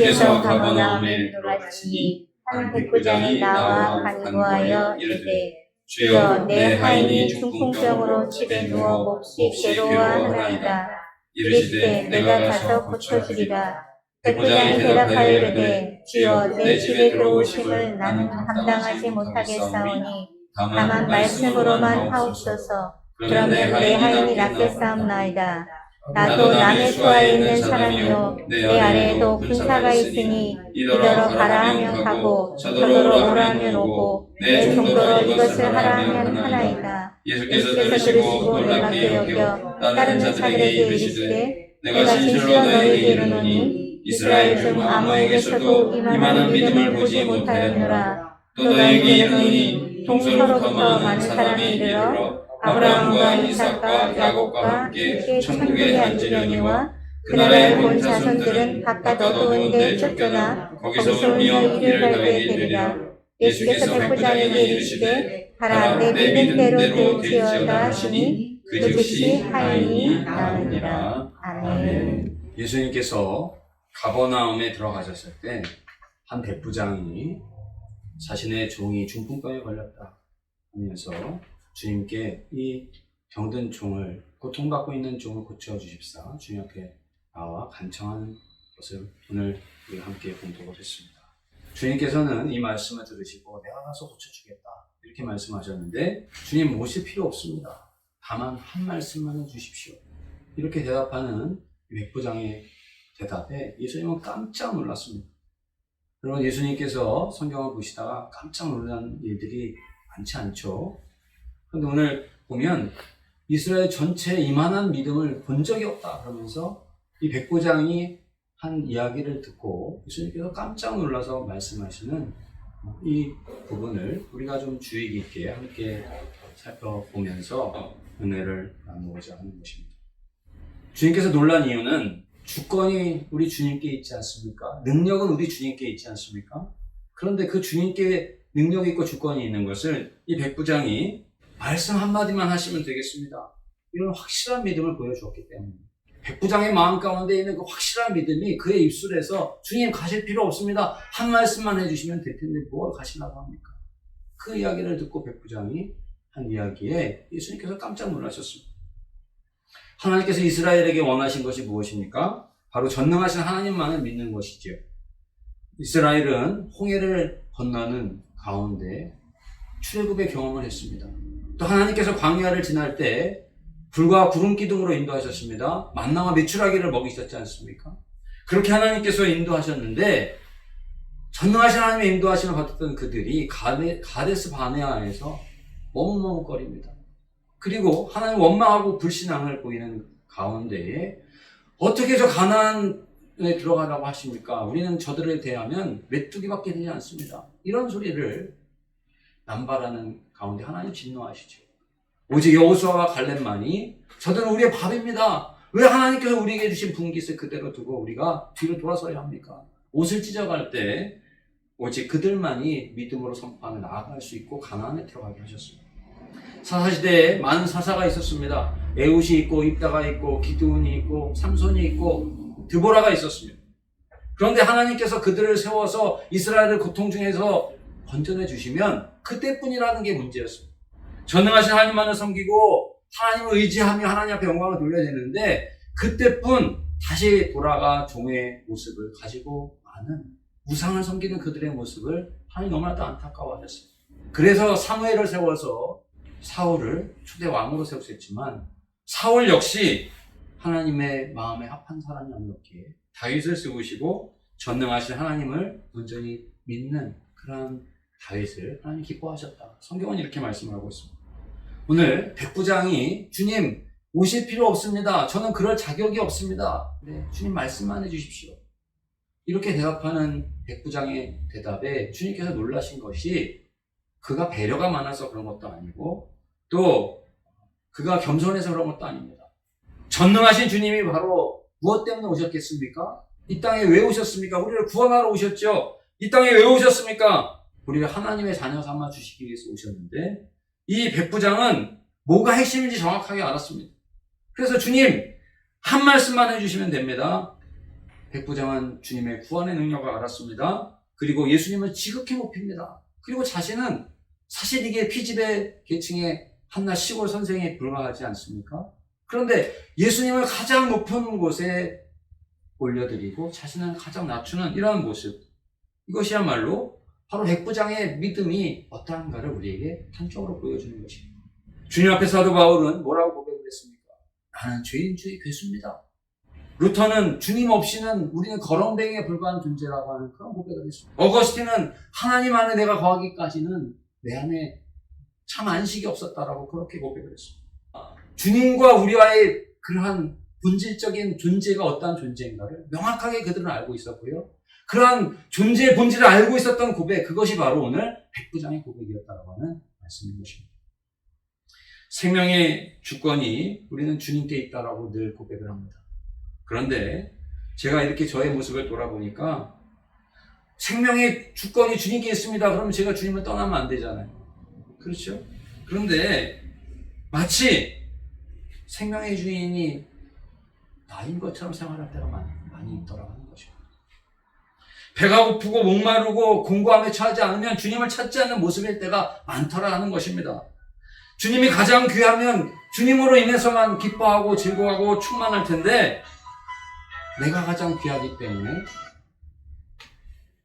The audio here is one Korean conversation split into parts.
예수께서 가버나움에 들어가시니 한 백부장이 나와 간구하여 이르되 주여 내 하인이 중풍병으로 집에 누워 몹시 괴로워하나이다. 이르시되 내가 가서 고쳐주리라. 백부장이 대답하여 이르되 주여 내 집에 들어오심을 나는 감당하지 못하겠사오니 다만 말씀으로만 하옵소서. 그러면 내 하인이 낫겠사옵나이다. 나도 남의 수하에 있는 사람이요 내 아래에도 군사가 있으니 이더러 가라 하면 가고 저더러 오라 하면 오고 내 정도로 이것을 하라 하면 하나이다. 예수께서 들으시고 놀랍게 여겨 따르는 자들에게 이르시되 내가 진실로 너희에게 이르노니 이스라엘 중 아무에게서도 이만한 믿음을 보지 못하였노라. 또 너희에게 이르노니 동서로부터 많은 사람이 이르러 아브라함과 이삭과 야곱과 함께 천국에 앉으려니와 그 나라에 본 자손들은 각각 어두운 데 쫓겨나 거기서 울며 이를 갈게 되리라. 예수께서 백부장에게 이르시되 가라 내 믿음대로 될지어다 하시니 그 즉시 하인이 나으니라. 아멘. 예수님께서 가버나움에 들어가셨을 때 한 백부장이 자신의 종이 중풍병에 걸렸다 하면서 주님께 이 병든 종을, 고통받고 있는 종을 고쳐주십사 주님 앞에 나와 간청하는 것을 오늘 우리가 함께 공독을 했습니다. 주님께서는 이 말씀을 들으시고 내가 가서 고쳐주겠다 이렇게 말씀하셨는데 주님 못이 필요 없습니다. 다만 한 말씀만 해주십시오. 이렇게 대답하는 백부장의 대답에 예수님은 깜짝 놀랐습니다. 여러분, 예수님께서 성경을 보시다가 깜짝 놀란 일들이 많지 않죠? 그런데 오늘 보면 이스라엘 전체에 이만한 믿음을 본 적이 없다 그러면서 이 백부장이 한 이야기를 듣고 예수님께서 깜짝 놀라서 말씀하시는 이 부분을 우리가 좀 주의 깊게 함께 살펴보면서 은혜를 나누고자 하는 것입니다. 주님께서 놀란 이유는 주권이 우리 주님께 있지 않습니까? 능력은 우리 주님께 있지 않습니까? 그런데 그 주님께 능력이 있고 주권이 있는 것을 이 백부장이 말씀 한마디만 하시면 되겠습니다. 이런 확실한 믿음을 보여주었기 때문입니다. 백부장의 마음 가운데 있는 그 확실한 믿음이 그의 입술에서 주님 가실 필요 없습니다. 한 말씀만 해주시면 될 텐데 뭘 가시려고 합니까? 그 이야기를 듣고 백부장이 한 이야기에 예수님께서 깜짝 놀라셨습니다. 하나님께서 이스라엘에게 원하신 것이 무엇입니까? 바로 전능하신 하나님만을 믿는 것이죠. 이스라엘은 홍해를 건너는 가운데 출애굽의 경험을 했습니다. 또 하나님께서 광야를 지날 때 불과 구름 기둥으로 인도하셨습니다. 만나와 메추라기를 먹이셨지 않습니까? 그렇게 하나님께서 인도하셨는데 전능하신 하나님의 인도하심을 받았던 그들이 가데스 바네아에서 머뭇머뭇거립니다. 그리고 하나님 원망하고 불신앙을 보이는 가운데에 어떻게 저 가나안에 들어가라고 하십니까? 우리는 저들에 대하면 메뚜기밖에 되지 않습니다. 이런 소리를 남발하는 가운데 하나님 진노하시죠. 오직 여호수아와 갈렙만이 저들은 우리의 밥입니다. 왜 하나님께서 우리에게 주신 분깃을 그대로 두고 우리가 뒤로 돌아서야 합니까? 옷을 찢어갈 때 오직 그들만이 믿음으로 선포하며 나아갈 수 있고 가나안에 들어가게 하셨습니다. 사사시대에 많은 사사가 있었습니다. 에훗이 있고 입다가 있고 기드온이 있고 삼손이 있고 드보라가 있었습니다. 그런데 하나님께서 그들을 세워서 이스라엘을 고통 중에서 건져내 주시면 그때뿐이라는 게 문제였습니다. 전능하신 하나님만을 섬기고 하나님을 의지하며 하나님 앞에 영광을 돌려야 되는데 그때뿐 다시 돌아가 종의 모습을 가지고 많은 우상을 섬기는 그들의 모습을 하나님 너무나도 안타까워하셨습니다. 그래서 사무엘을 세워서 사울을 초대 왕으로 세우셨지만 사울 역시 하나님의 마음에 합한 사람이 아니었기에 다윗을 세우시고 전능하신 하나님을 온전히 믿는 그런 다윗을 하나님 기뻐하셨다. 성경은 이렇게 말씀을 하고 있습니다. 오늘 백부장이 주님 오실 필요 없습니다. 저는 그럴 자격이 없습니다. 네, 주님 말씀만 해주십시오. 이렇게 대답하는 백부장의 대답에 주님께서 놀라신 것이 그가 배려가 많아서 그런 것도 아니고 또 그가 겸손해서 그런 것도 아닙니다. 전능하신 주님이 바로 무엇 때문에 오셨겠습니까? 이 땅에 왜 오셨습니까? 우리를 구원하러 오셨죠. 이 땅에 왜 오셨습니까? 우리를 하나님의 자녀 삼아 주시기 위해서 오셨는데 이 백부장은 뭐가 핵심인지 정확하게 알았습니다. 그래서 주님 한 말씀만 해주시면 됩니다. 백부장은 주님의 구원의 능력을 알았습니다. 그리고 예수님을 지극히 높입니다. 그리고 자신은 사실 이게 피지배 계층의 한낱 시골 선생에 불과하지 않습니까? 그런데 예수님을 가장 높은 곳에 올려드리고 자신은 가장 낮추는 이러한 모습, 이것이야말로 바로 백부장의 믿음이 어떠한가를 우리에게 단적으로 보여주는 것입니다. 주님 앞에 사도 바울은 뭐라고 고백을 했습니까? 나는 죄인 중의 괴수입니다. 루터는 주님 없이는 우리는 거렁뱅이에 불과한 존재라고 하는 그런 고백을 했습니다. 어거스틴은 하나님 안에 내가 거하기까지는 내 안에 참 안식이 없었다라고 그렇게 고백을 했습니다. 주님과 우리와의 그러한 본질적인 존재가 어떠한 존재인가를 명확하게 그들은 알고 있었고요. 그러한 존재의 본질을 알고 있었던 고백, 그것이 바로 오늘 백부장의 고백이었다고 하는 말씀인 것입니다. 생명의 주권이 우리는 주님께 있다라고 늘 고백을 합니다. 그런데 제가 이렇게 저의 모습을 돌아보니까 생명의 주권이 주님께 있습니다. 그러면 제가 주님을 떠나면 안 되잖아요. 그렇죠? 그런데 마치 생명의 주인이 나인 것처럼 생활할 때가 많이 있더라고 하는 것입니다. 배가 고프고 목마르고 공고함에 처하지 않으면 주님을 찾지 않는 모습일 때가 많더라 하는 것입니다. 주님이 가장 귀하면 주님으로 인해서만 기뻐하고 즐거워하고 충만할 텐데 내가 가장 귀하기 때문에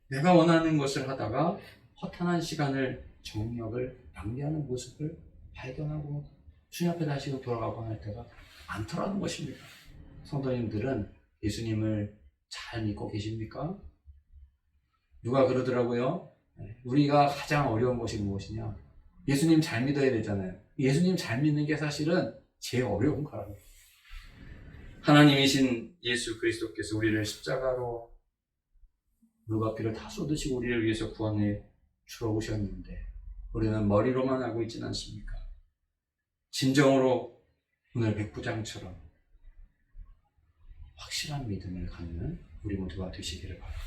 내가 원하는 것을 하다가 허탄한 시간을 정력을 낭비하는 모습을 발견하고 주님 앞에 다시 돌아가고 할 때가 많더라는 것입니다. 성도님들은 예수님을 잘 믿고 계십니까? 누가 그러더라고요. 우리가 가장 어려운 것이 무엇이냐? 예수님 잘 믿어야 되잖아요. 예수님 잘 믿는 게 사실은 제일 어려운 거라고. 하나님이신 예수 그리스도께서 우리를 십자가로 물과 피를 다 쏟으시고 우리를 위해서 구원해 주러 오셨는데 우리는 머리로만 알고 있지는 않습니까? 진정으로 오늘 백부장처럼 확실한 믿음을 갖는 우리 모두가 되시기를 바랍니다.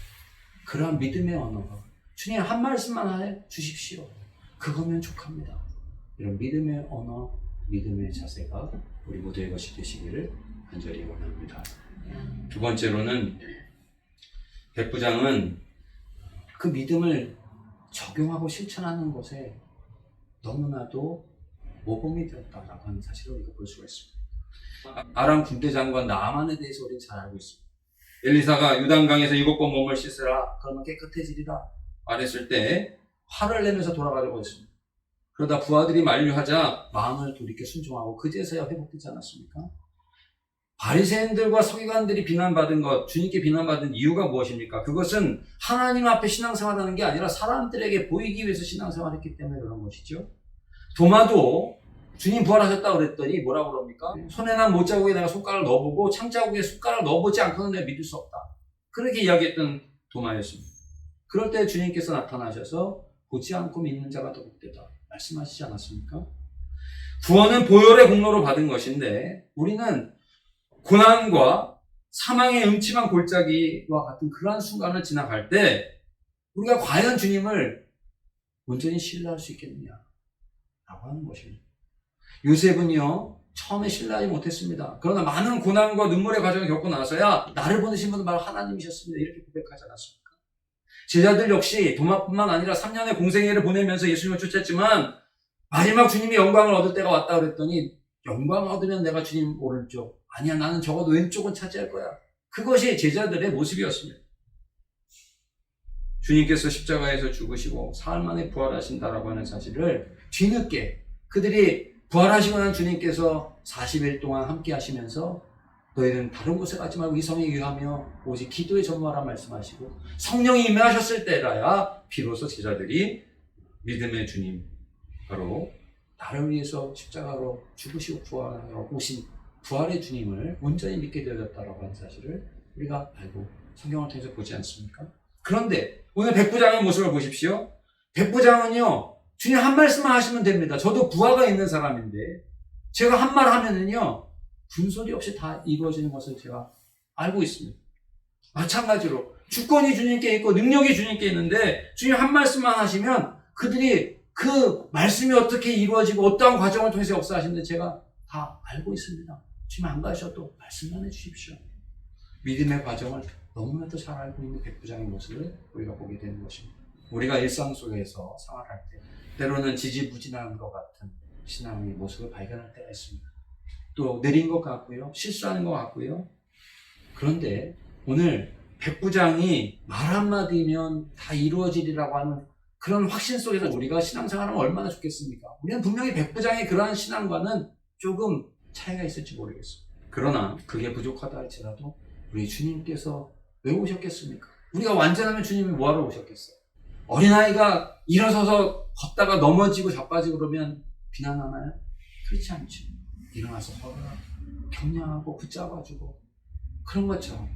그러한 믿음의 언어가 주님 한 말씀만 해 주십시오. 그거면 족합니다. 이런 믿음의 언어, 믿음의 자세가 우리 모두의 것이 되시기를 간절히 원합니다. 두 번째로는 백부장은 그 믿음을 적용하고 실천하는 것에 너무나도 모범이 되었다라고 하는 사실을 우리가 볼 수가 있습니다. 아람 군대장관 나아만에 대해서 우리는 잘 알고 있습니다. 엘리사가 요단강에서 7번 몸을 씻으라 그러면 깨끗해지리라 말했을 때 화를 내면서 돌아가려고 했습니다. 그러다 부하들이 만류하자 마음을 돌이켜 순종하고 그제서야 회복되지 않았습니까? 바리새인들과 서기관들이 비난받은 것, 주님께 비난받은 이유가 무엇입니까? 그것은 하나님 앞에 신앙생활하는 게 아니라 사람들에게 보이기 위해서 신앙생활했기 때문에 그런 것이죠. 도마도 주님 부활하셨다고 그랬더니 뭐라고 그럽니까? 손에 난 못자국에 내가 손가락을 넣어보고 창자국에 손가락을 넣어보지 않고는 내가 믿을 수 없다. 그렇게 이야기했던 도마였습니다. 그럴 때 주님께서 나타나셔서 보지 않고 믿는 자가 더 복되다 말씀하시지 않았습니까? 구원은 보혈의 공로로 받은 것인데 우리는 고난과 사망의 음침한 골짜기와 같은 그러한 순간을 지나갈 때 우리가 과연 주님을 온전히 신뢰할 수 있겠느냐 라고 하는 것입니다. 요셉은요 처음에 신뢰하지 못했습니다. 그러나 많은 고난과 눈물의 과정을 겪고 나서야 나를 보내신 분은 바로 하나님이셨습니다. 이렇게 고백하지 않았습니까? 제자들 역시 도마뿐만 아니라 3년의 공생애를 보내면서 예수님을 쫓았지만 마지막 주님이 영광을 얻을 때가 왔다 그랬더니 영광을 얻으면 내가 주님 오른쪽, 아니야 나는 적어도 왼쪽은 차지할 거야. 그것이 제자들의 모습이었습니다. 주님께서 십자가에서 죽으시고 사흘 만에 부활하신다라고 하는 사실을 뒤늦게 그들이 부활하시고 난 주님께서 40일 동안 함께 하시면서 너희는 다른 곳에 가지 말고 이 성에 유하며 오직 기도에 전무하라 말씀하시고 성령이 임하셨을 때라야 비로소 제자들이 믿음의 주님 바로 나를 위해서 십자가로 죽으시고 부활하러 오신 부활의 주님을 온전히 믿게 되어졌다라고 하는 사실을 우리가 알고 성경을 통해서 보지 않습니까? 그런데 오늘 백부장의 모습을 보십시오. 백부장은요 주님 한 말씀만 하시면 됩니다. 저도 부하가 있는 사람인데 제가 한 말 하면은요 군소리 없이 다 이루어지는 것을 제가 알고 있습니다. 마찬가지로 주권이 주님께 있고 능력이 주님께 있는데 주님 한 말씀만 하시면 그들이 그 말씀이 어떻게 이루어지고 어떠한 과정을 통해서 역사하시는지 제가 다 알고 있습니다. 주님 안 가셔도 말씀만 해주십시오. 믿음의 과정을 너무나도 잘 알고 있는 백부장의 모습을 우리가 보게 되는 것입니다. 우리가 일상 속에서 생활할 때 때로는 지지부진한 것 같은 신앙의 모습을 발견할 때가 있습니다. 또 느린 것 같고요, 실수하는 것 같고요. 그런데 오늘 백부장이 말 한마디면 다 이루어지리라고 하는 그런 확신 속에서 우리가 신앙생활하면 얼마나 좋겠습니까? 우리는 분명히 백부장의 그러한 신앙과는 조금 차이가 있을지 모르겠어요. 그러나 그게 부족하다 할지라도 우리 주님께서 왜 오셨겠습니까? 우리가 완전하면 주님이 뭐하러 오셨겠어요? 어린아이가 일어서서 걷다가 넘어지고 자빠지고 그러면 비난하나요? 그렇지 않죠. 일어나서 걸어라, 격려하고 붙잡아주고 그런 것처럼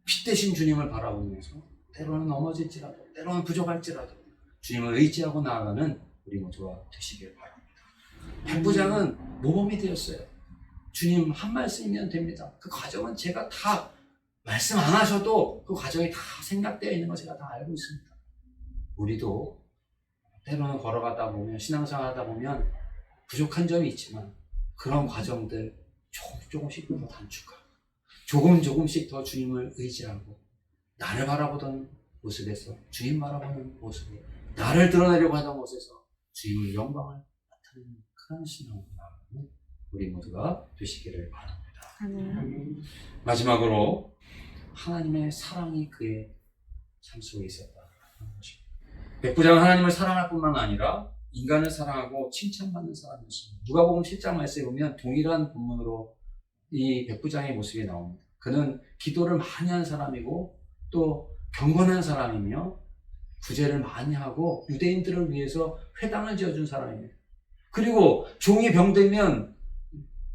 빛 대신 주님을 바라보면서 때로는 넘어질지라도 때로는 부족할지라도 주님을 의지하고 나아가는 우리 모두가 되시길 바랍니다. 백부장은 모범이 되었어요. 주님 한 말씀이면 됩니다. 그 과정은 제가 다 말씀 안 하셔도 그 과정이 다 생각되어 있는 거 제가 다 알고 있습니다. 우리도 때로는 걸어가다 보면 신앙생활 하다 보면 부족한 점이 있지만 그런 과정들 조금씩 더 단축하고 조금씩 더 주님을 의지하고 나를 바라보던 모습에서 주님 바라보는 모습으로 나를 드러내려고 하던 곳에서 주님의 영광을 나타내는 그런 신앙으로 나아가는 우리 모두가 되시기를 바랍니다. 아멘. 마지막으로 하나님의 사랑이 그의 삶 속에 있었다는 것입니다. 백부장은 하나님을 사랑할 뿐만 아니라 인간을 사랑하고 칭찬받는 사람이었습니다. 누가복음 7장 말씀에 보면 동일한 본문으로 이 백부장의 모습이 나옵니다. 그는 기도를 많이 한 사람이고 또 경건한 사람이며 구제를 많이 하고 유대인들을 위해서 회당을 지어준 사람입니다. 그리고 종이 병들면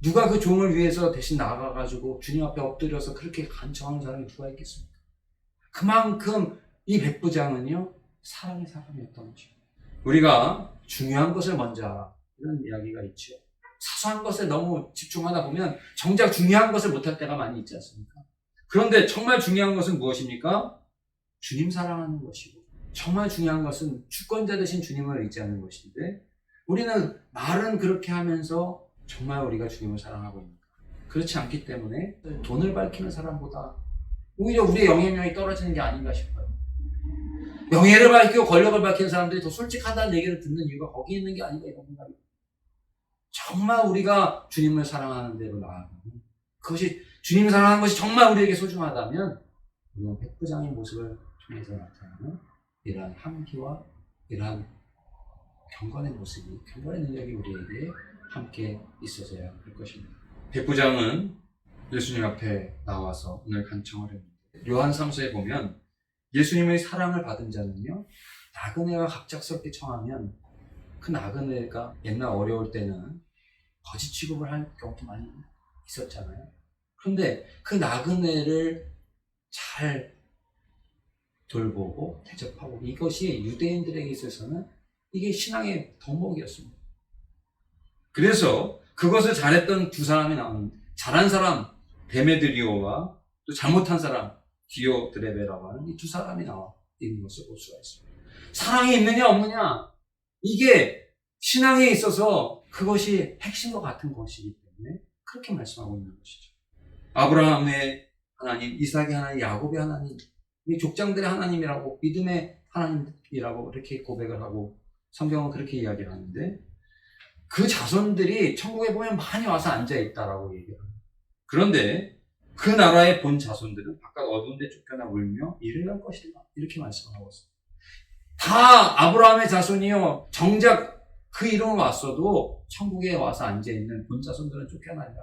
누가 그 종을 위해서 대신 나가가지고 주님 앞에 엎드려서 그렇게 간청하는 사람이 누가 있겠습니까? 그만큼 이 백부장은요 사랑의 사람이었던 거죠. 우리가 중요한 것을 먼저 알아 이런 이야기가 있죠. 사소한 것에 너무 집중하다 보면 정작 중요한 것을 못할 때가 많이 있지 않습니까? 그런데 정말 중요한 것은 무엇입니까? 주님 사랑하는 것이고 정말 중요한 것은 주권자 되신 주님을 의지하는 것인데 우리는 말은 그렇게 하면서 정말 우리가 주님을 사랑하고 있는가? 그렇지 않기 때문에 돈을 밝히는 사람보다 오히려 우리의 영향력이 떨어지는 게 아닌가 싶어요. 명예를 밝히고 권력을 밝히는 사람들이 더 솔직하다는 얘기를 듣는 이유가 거기 있는 게 아닌가 이런 생각이 정말 우리가 주님을 사랑하는 대로 나아가는 그것이 주님을 사랑하는 것이 정말 우리에게 소중하다면 우리는 백부장의 모습을 통해서 나타나는 이러한 함기와 이러한 경건의 모습이 경건의 능력이 우리에게 함께 있어져야 할 것입니다. 백부장은 예수님 앞에 나와서 오늘 간청을 했는데 요한 3서에 보면 예수님의 사랑을 받은 자는요 나그네가 갑작스럽게 청하면 그 나그네가 옛날 어려울 때는 거짓 취급을 할 경우도 많이 있었잖아요. 그런데 그 나그네를 잘 돌보고 대접하고 이것이 유대인들에게 있어서는 이게 신앙의 덕목이었습니다. 그래서 그것을 잘했던 두 사람이 나오는데 잘한 사람 데메드리오와 또 잘못한 사람 디오드레베라고 하는 이 두 사람이 나와 있는 것을 볼 수가 있습니다. 사랑이 있느냐 없느냐 이게 신앙에 있어서 그것이 핵심과 같은 것이기 때문에 그렇게 말씀하고 있는 것이죠. 아브라함의 하나님, 이삭의 하나님, 야곱의 하나님, 이 족장들의 하나님이라고 믿음의 하나님이라고 이렇게 고백을 하고 성경은 그렇게 이야기를 하는데 그 자손들이 천국에 보면 많이 와서 앉아있다라고 얘기를 합니다. 그런데 그 나라의 본 자손들은 바깥 어두운 데 쫓겨나 울며 이를 할 것이다 이렇게 말씀하고 있습니다. 다 아브라함의 자손이요 정작 그 이름으로 왔어도 천국에 와서 앉아있는 본 자손들은 쫓겨나리라.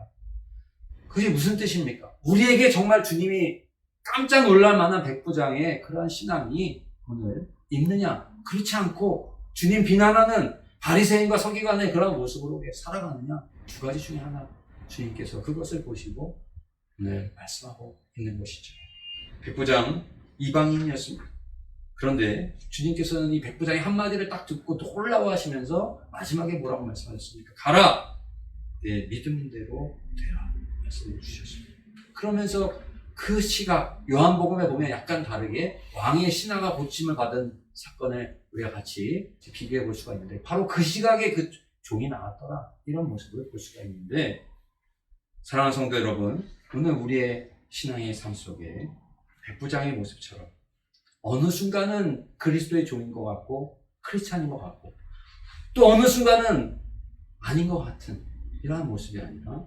그게 무슨 뜻입니까? 우리에게 정말 주님이 깜짝 놀랄 만한 백부장의 그러한 신앙이 오늘 있느냐? 그렇지 않고 주님 비난하는 바리새인과 서기관의 그런 모습으로 살아가느냐? 두 가지 중에 하나 주님께서 그것을 보시고 오늘 말씀하고 있는 것이죠. 백부장 이방인이었습니다. 그런데 주님께서는 이 백부장의 한마디를 딱 듣고 놀라워하시면서 마지막에 뭐라고 말씀하셨습니까? 가라! 내 믿음대로 되라 말씀해 주셨습니다. 그러면서 그 시각 요한복음에 보면 약간 다르게 왕의 신하가 고침을 받은 사건을 우리가 같이 비교해 볼 수가 있는데 바로 그 시각에 그 종이 나왔더라 이런 모습을 볼 수가 있는데 사랑하는 성도 여러분 오늘 우리의 신앙의 삶 속에 백부장의 모습처럼 어느 순간은 그리스도의 종인 것 같고 크리스찬인 것 같고 또 어느 순간은 아닌 것 같은 이러한 모습이 아니라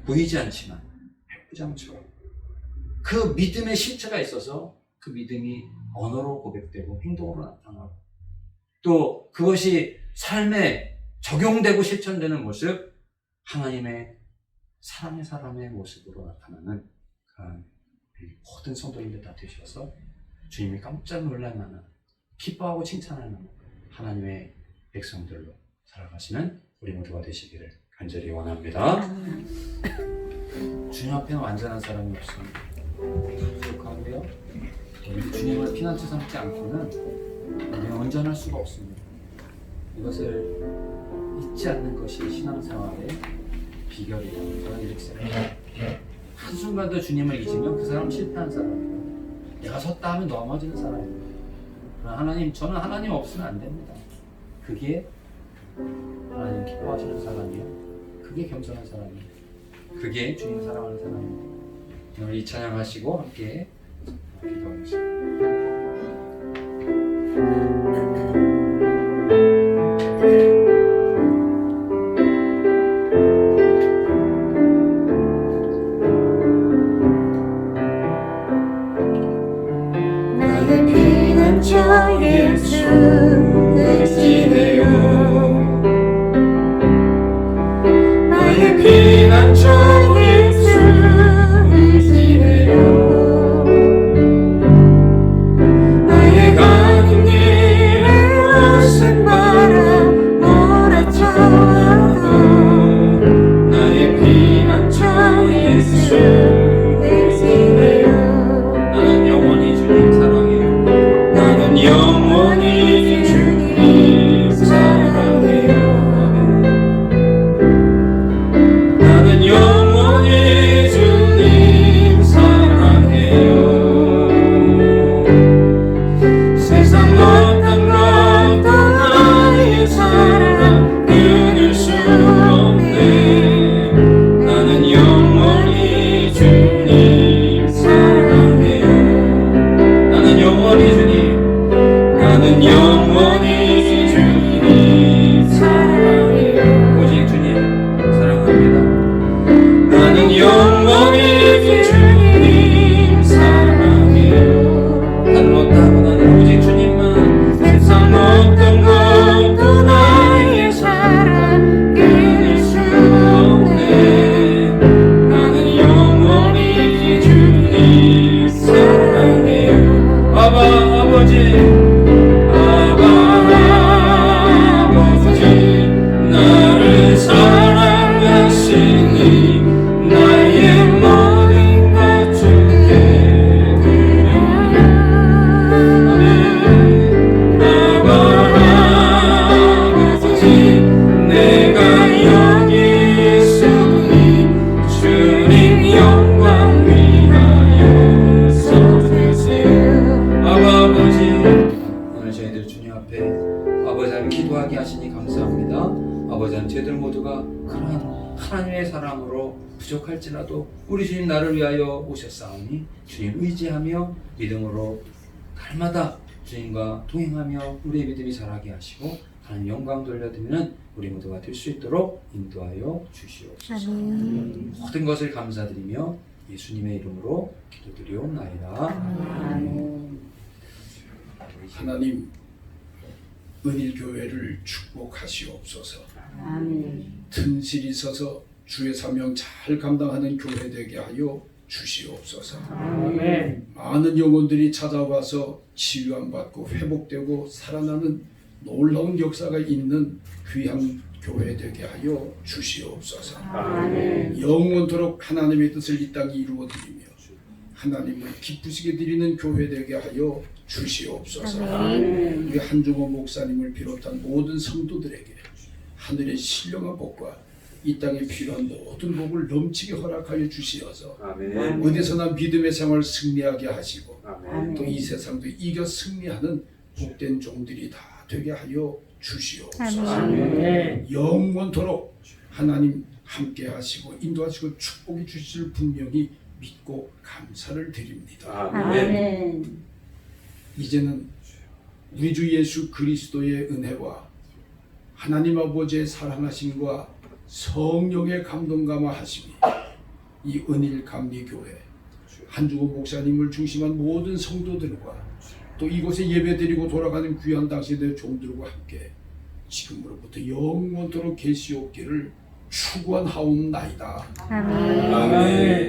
보이지 않지만 백부장처럼 그 믿음의 실체가 있어서 그 믿음이 언어로 고백되고 행동으로 나타나고 또 그것이 삶에 적용되고 실천되는 모습, 하나님의 사람의 모습으로 나타나는 그런 모든 성도님들 다 되셔서 주님이 깜짝 놀랄 만한 기뻐하고 칭찬할 만한 하나님의 백성들로 살아가시는 우리 모두가 되시기를 간절히 원합니다. 주님 앞에는 완전한 사람이 없습니다. 부족한데요. 주님을 피난처 삼지 않고는 우리는 온전할 수가 없습니다. 이것을 잊지 않는 것이 신앙생활의 비결이라고 저는 이렇게 생각합니다. 한순간도 주님을 잊으면 그 사람은 실패한 사람이에요. 내가 섰다 하면 넘어지는 사람이에요. 그러나 하나님, 저는 하나님 없으면 안 됩니다. 그게 하나님 기뻐하시는 사람이에요. 그게 겸손한 사람이에요. 그게 주님 사랑하는 사람이에요. 오늘 이 찬양하시고 함께 기도하겠습니다. 나의 피난처 예수 의지해요. 나의 피난처 예수 의지해요. 나의 가는 길에 거센 바람 몰아쳐와도 나의 피난처 예수 의지해요. 나는 영원히 주님 사랑해요. 나는 영원히 주님 사랑해요. 나는 영원히 주님 사랑해요. 세상 어떤 것도 나의 사랑 끊을 수 없네. 나는 영원히 주님 사랑해요. 나는 영원히 주님, 나는 영원히 주님 사랑해요. 오직 주님 사랑합니다. 나는 영원히 주님 사랑해요. 다른 어떠 하고 나는 오직 주님만. 세상 어떤 것도 나의 사랑 끊을 수 없네. 나는 영원히 주님 사랑해요. 아버지 나를 사랑하시니 나의 모든 것 주께 드려요. 아버지 내가 여기 있으니 주님 영광 위하여 서주세요. 아버지, 오늘 저희들 주님 앞에 아버지 하나님 기도하게 하시니 감사합니다. 아버지 하나님 저희들 모두가 그러한 하나님의 사랑으로 부족할지라도 우리 주님 나를 위하여 오셨사오니 주님 의지하며 믿음으로 날마다 주님과 동행하며 우리의 믿음이 자라게 하시고 하나님 영광 돌려드리는 우리 모두가 될 수 있도록 인도하여 주시옵소서. 모든 것을 감사드리며 예수님의 이름으로 기도드리옵나이다. 아멘. 하나님 은일교회를 축복하시옵소서. 튼실히 서서 주의 사명 잘 감당하는 교회 되게 하여 주시옵소서. 많은 영혼들이 찾아와서 치유함받고 회복되고 살아나는 놀라운 역사가 있는 귀한 교회 되게 하여 주시옵소서. 영원토록 하나님의 뜻을 이 땅에 이루어드리며 하나님을 기쁘시게 드리는 교회 되게 하여 주시옵소서. 우리 한종호 목사님을 비롯한 모든 성도들에게 하늘의 신령한 복과 이 땅에 필요한 모든 복을 넘치게 허락하여 주시어서 아멘. 어디서나 믿음의 생활을 승리하게 하시고 아멘. 또 이 세상도 이겨 승리하는 복된 종들이 다 되게 하여 주시옵소서. 영원토록 하나님 함께 하시고 인도하시고 축복해 주실 분명히 믿고 감사를 드립니다. 아멘. 이제는 우리 주 예수 그리스도의 은혜와 하나님 아버지의 사랑하심과 성령의 감동감화하심이 이 은일 감리교회 한주호 목사님을 중심한 모든 성도들과 또 이곳에 예배드리고 돌아가는 귀한 당신의 종들과 함께 지금으로부터 영원토록 계시옵기를 축원하옵나이다. 아멘. 아멘.